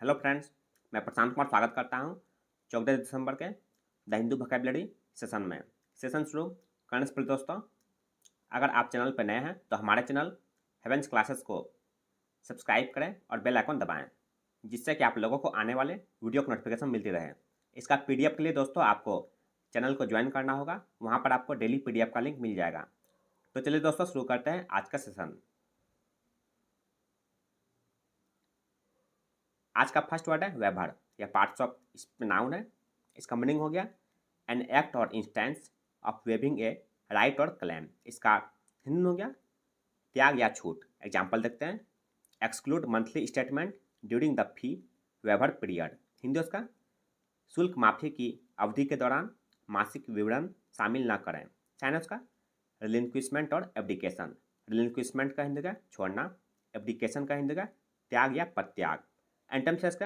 Hello friends, मैं प्रशांत कुमार स्वागत करता हूं 14 दिसंबर के द हिंदू वोकैबुलरी सेशन में। सेशन शुरू करने से पहले दोस्तों, अगर आप चैनल पर नए हैं तो हमारे चैनल हेवेंस क्लासेस को सब्सक्राइब करें और बेल आइकन दबाएं, जिससे कि आप लोगों को आने वाले वीडियो की नोटिफिकेशन मिलती रहे। इसका पीडीएफ के लिए दोस्तों आपको चैनल को ज्वाइन करना होगा, वहाँ पर आपको डेली पीडीएफ का लिंक मिल जाएगा। तो चलिए दोस्तों शुरू करते हैं आज का सेशन। आज का फर्स्ट वर्ड है वेबर या पार्ट्स ऑफ नाउन है। इसका मीनिंग हो गया एन एक्ट और instance of waiving a right और क्लेम। इसका हिंदी हो गया त्याग या छूट। एग्जाम्पल देखते हैं, exclude monthly statement during the fee weber period. Hindi उसका शुल्क माफी की अवधि के दौरान मासिक विवरण शामिल न करें। चाइना उसका रिलिंक्विशमेंट और एब्डिकेशन। रिलिंक्विशमेंट का हिंदी का छोड़ना, एब्डिकेशन का हिंदी का त्याग या परित्याग। एंटम्स है इसका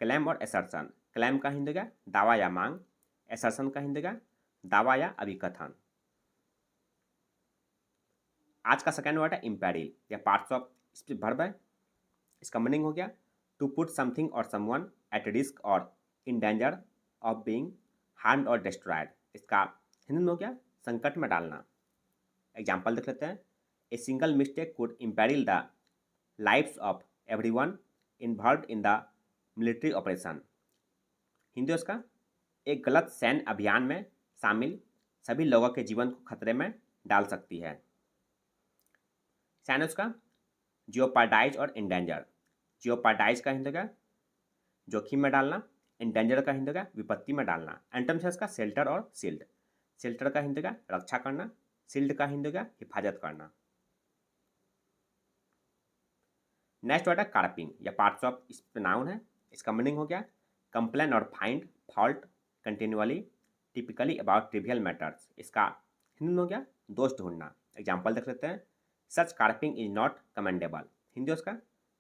क्लेम और एसर्शन। क्लेम का हिंदी का दावा या मांग, एसर्शन का हिंदी का दावा या अभिकथन। आज का सेकेंड वर्ड है इम्पेरिल या पार्ट्स ऑफ वर्ब है। इसका मीनिंग हो गया टू पुट समथिंग और समवन एट रिस्क और in danger of being harmed और डिस्ट्रॉयड। इसका हिंदी में हो गया संकट में डालना। एग्जाम्पल देख लेते हैं, a single mistake could imperil the lifes of everyone involved in the military operation. Hindi उसका एक गलत सैन्य अभियान में शामिल सभी लोगों के जीवन को खतरे में डाल सकती है। सैन उसका जियोपार्डाइज और इंडेंजर। जियोपार्डाइज का हिंदी का जोखिम में डालना, इंडेंजर का हिंदी का विपत्ति में डालना। एंटम्स है इसका शेल्टर और शील्ड। शेल्टर का हिंदी का रक्षा करना, शील्ड का हिंदी का हिफाजत करना। नेक्स्ट वर्ड है कार्पिंग या पार्ट्स ऑफ नाउन है। इसका मीनिंग हो गया कंप्लेन और find fault continually typically about trivial matters. इसका हिंदी में हो गया दोष ढूंढना। एग्जाम्पल देख लेते हैं, सच carping is not commendable. Hindi उसका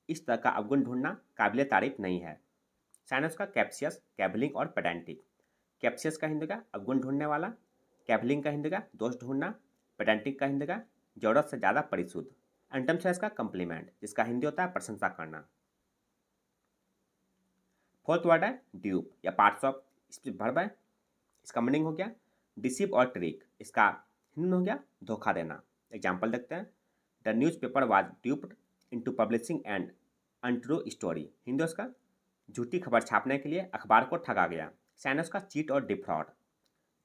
इस तरह का अवगुण ढूंढना काबिल तारीफ नहीं है। साइनस का कैप्सियस, कैबलिंग और पेडेंटिक। कैप्सियस का हिंदी का अवगुण ढूंढने वाला, कैबलिंग का हिंदी का दोष ढूंढना, पेडेंटिक का हिंदी का जरूरत से ज़्यादा परिशुद्ध। एंटम्स है इसका कम्प्लीमेंट, जिसका हिंदी होता है प्रशंसा करना। फोर्थ वर्ड है ड्यूप या पार्ट्स ऑफ वर्ब है। इसका मीनिंग हो गया डिसीव और ट्रिक। इसका हिंदी में हो गया धोखा देना। एग्जाम्पल देखते हैं, the news paper was ड्यूप्ड into publishing and untrue story. Hindi उसका झूठी खबर छापने के लिए अखबार को ठगा गया। साइनस का चीट और डिफ्रॉड।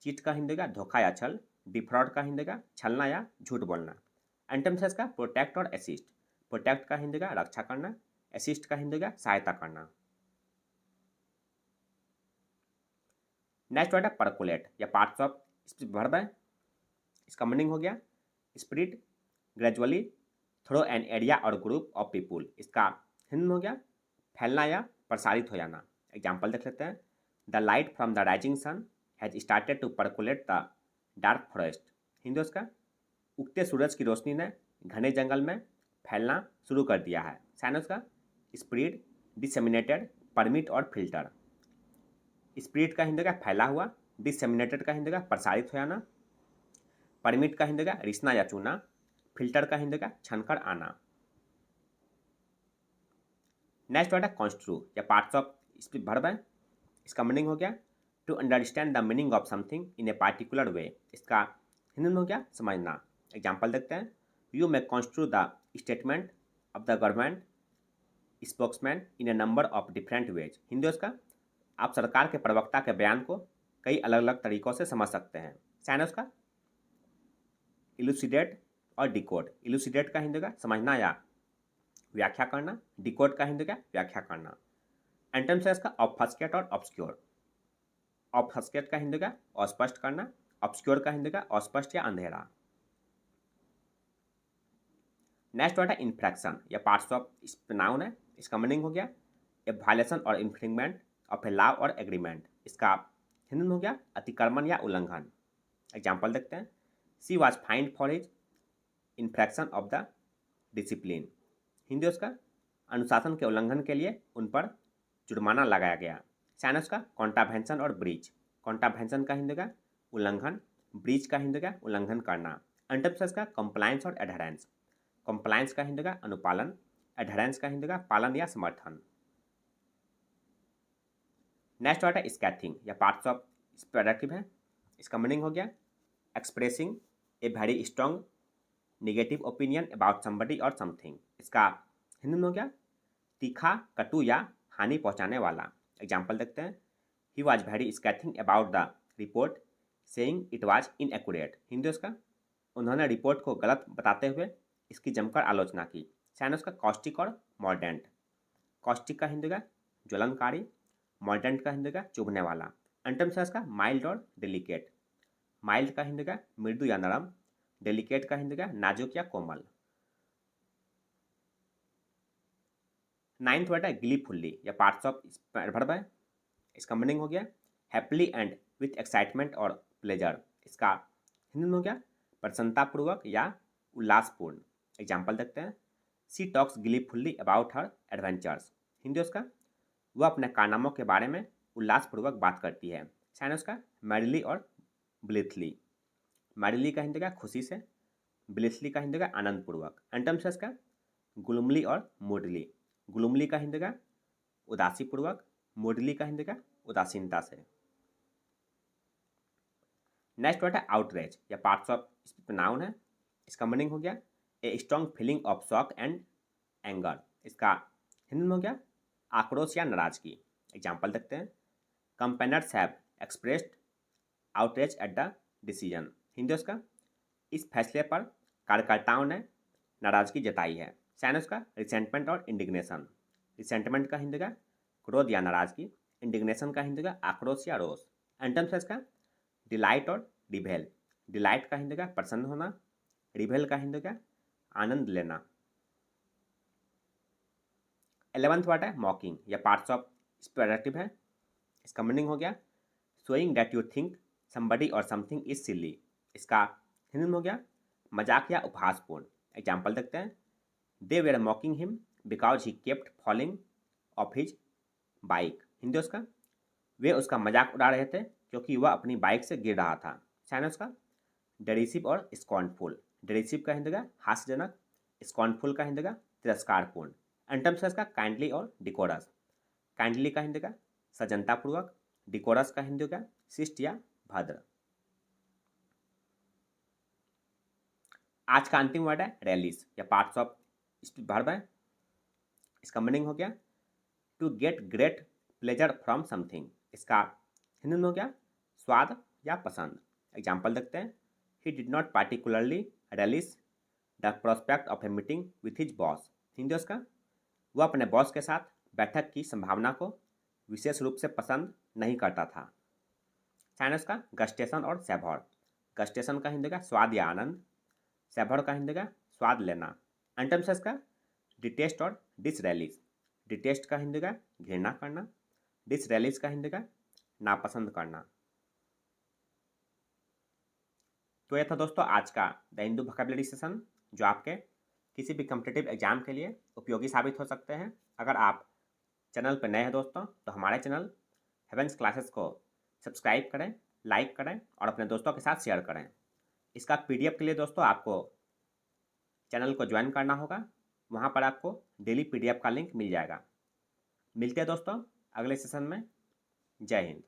चीट का हिंदी का धोखा या छल, डिफ्रॉड का हिंदी का छलना या झूठ बोलना। एंटम्स का प्रोटेक्ट और असिस्ट। प्रोटेक्ट का हिंदी का रक्षा करना, असिस्ट का हिंदी का सहायता करना। नेक्स्ट वर्ड है परकुलेट या पार्ट्स ऑफ वर्ब है। इसका मीनिंग हो गया spread gradually through an area और ग्रुप ऑफ पीपुल। इसका हिंदी में हो गया फैलना या प्रसारित हो जाना। एग्जाम्पल देख लेते हैं, the light from the rising sun has started to percolate the dark forest. Hindi उसका उगते सूरज की रोशनी ने घने जंगल में फैलना शुरू कर दिया है। साइनस का स्प्रीड, डिसेमिनेटेड, परमिट और फिल्टर। स्प्रीड का हिंदी का फैला हुआ, डिसेमिनेटेड का हिंदी का प्रसारित हो जाना, परमिट का हिंदी का रिसना या चूना, फिल्टर का हिंदी का छनकर आना। नेक्स्ट वर्ड है कॉन्स्ट्रू या पार्ट्स ऑफ वर्ब है। इसका मीनिंग हो गया to understand the meaning of something in a particular way. इसका हिंदी में हो गया समझना। एग्जाम्पल देखते हैं, you may construe the statement of the government spokesman in a number of different ways. Hindi उसका आप सरकार के प्रवक्ता के बयान को कई अलग अलग तरीकों से समझ सकते हैं। साइनस का इलुसिडेट और डिकोड। इलुसिडेट का हिंदी का समझना या व्याख्या करना, डिकोड का हिंदी का व्याख्या करना। एंटम्स है इसका ऑब्फस्केट और ऑब्सक्योर। ऑब्फस्केट का हिंदी का अस्पष्ट करना, ऑब्सक्योर का हिंदी का अस्पष्ट या अंधेरा। नेक्स्ट वर्ड है इन्फ्रैक्शन या पार्ट्स ऑफ नाउन है। इसका मीनिंग हो गया ए वायलेशन और इन्फ्रिंगमेंट ऑफ ए लॉ और एग्रीमेंट। इसका हिंदी में हो गया अतिक्रमण या उल्लंघन। एग्जाम्पल देखते हैं, she was fined for his infraction of the discipline. Hindi उसका अनुशासन के उल्लंघन के लिए उन पर जुर्माना लगाया गया। साइनस का कॉन्ट्रावेंशन और ब्रीच। कॉन्ट्रावेंशन का हिंदी का उल्लंघन, ब्रीच का हिंदी का उल्लंघन करना। एंटम्स का कंप्लायंस और एडहेरेंस। कंप्लायंस का हिंदी का अनुपालन, एडहेरेंस का हिंदी का पालन या समर्थन। नेक्स्ट वर्ड है स्कैथिंग या पार्ट्स ऑफ स्पीच एडजेक्टिव है। इसका मीनिंग हो गया expressing a very strong negative opinion about somebody और समथिंग। इसका हिंदी में हो गया तीखा, कटु या हानि पहुंचाने वाला। एग्जाम्पल देखते हैं। He was very scathing about the report saying it was inaccurate. Hindi उसका उन्होंने रिपोर्ट को गलत बताते हुए इसकी जमकर आलोचना की। सैन उसका कॉस्टिक और मॉर्डेंट। कॉस्टिक का हिंदी का ज्वलनकारी, मॉर्डेंट का हिंदी का चुभने वाला। अंटम से इसका माइल्ड और डेलिकेट। माइल्ड का हिंदी का मृदु या नरम, डेलिकेट का हिंदी का नाजुक या कोमल। नाइन्थ वर्ड है गिलीफुल्ली या पार्ट्स ऑफ वर्ब है। इसका मीनिंग हो गया हैप्पीली एंड विथ एक्साइटमेंट और प्लेजर। इसका हिंदी में हो गया प्रसन्नतापूर्वक या उल्लासपूर्ण। एग्जाम्पल देखते हैं। She talks gleefully about her adventures. Hindi उसका वह अपने कारनामों के बारे में उल्लासपूर्वक बात करती है। सैन उसका मैरिली और ब्लिथली। मैरिली का हिंदी का खुशी से, ब्लिथली का हिंदी का आनंदपूर्वक। एंटम से इसका गुलमली और मूडली। गुलमली का हिंदी का उदासीपूर्वक, मूडली का हिंदी का उदासीनता से। नेक्स्ट वर्ड है आउटरेज या पार्ट्स ऑफ नाउन है। इसका मीनिंग हो गया a strong feeling of shock and anger. इसका हिंदी में हो गया आक्रोश या नाराजगी। एग्जाम्पल देखते हैं। Campaigners have expressed outrage at the decision. Hindi उसका इस फैसले पर कार्यकर्ताओं ने नाराजगी जताई है। सैन उसका रिसेंटमेंट और इंडिग्नेशन। रिसेंटमेंट का हिंदी का क्रोध या नाराजगी, इंडिग्नेशन का हिंदी का आक्रोश या रोष। एंटम्स है इसका डिलाइट और रिभेल। डिलाइट का हिंदी का प्रसन्न होना, रिभेल का हिंदी का आनंद लेना। 11th वर्ड है मॉकिंग या पार्ट्स ऑफ स्पीच है। इसका मीनिंग हो गया showing that you think somebody और समथिंग इज सिली। इसका हिंदी में हो गया मजाक या उपहासपूर्ण। एग्जाम्पल देखते हैं। They were मॉकिंग him because he kept falling of his bike. Hindi उसका वे उसका मजाक उड़ा रहे थे क्योंकि वह अपनी बाइक से गिर रहा था। सैन उसका डेरिसिव और स्कॉर्नफुल। डेरिसिव का हिंदी का हास्यजनक, स्कॉर्नफुल का हिंदी का तिरस्कारपूर्ण। एंटम्स है इसका काइंडली और डिकोरस। काइंडली का हिंदी का सजनतापूर्वक, डिकोरस का हिंदी का शिष्ट या भद्र। आज का अंतिम वर्ड है रैलीज या पार्ट्स ऑफ वर्ब है। इसका मीनिंग हो गया to get great pleasure from something. इसका हिंदी में हो गया स्वाद या पसंद। एग्जाम्पल देखते हैं। He did not particularly relish the prospect of a meeting with his boss. Hindi उसका वह अपने बॉस के साथ बैठक की संभावना को विशेष रूप से पसंद नहीं करता था। साइनस का गस्टेशन और सैभर। गस्टेशन का हिंदी का स्वाद या आनंद, सैभर का हिंदी का स्वाद लेना। एंटम्स का डिटेस्ट और डिसरेलिश। डिटेस्ट का हिंदी का घृणा करना, डिसरेलिश का हिंदी का नापसंद करना। तो यह था दोस्तों आज का द हिंदू वोकैबुलरी सेशन, जो आपके किसी भी कॉम्पिटिटिव एग्जाम के लिए उपयोगी साबित हो सकते हैं। अगर आप चैनल पर नए हैं दोस्तों, तो हमारे चैनल हेवेंस क्लासेस को सब्सक्राइब करें, लाइक करें और अपने दोस्तों के साथ शेयर करें। इसका पीडीएफ के लिए दोस्तों आपको चैनल को ज्वाइन करना होगा। वहाँ पर आपको डेली पीडीएफ का लिंक मिल जाएगा। मिलते हैं दोस्तों अगले सेशन में। जय हिंद।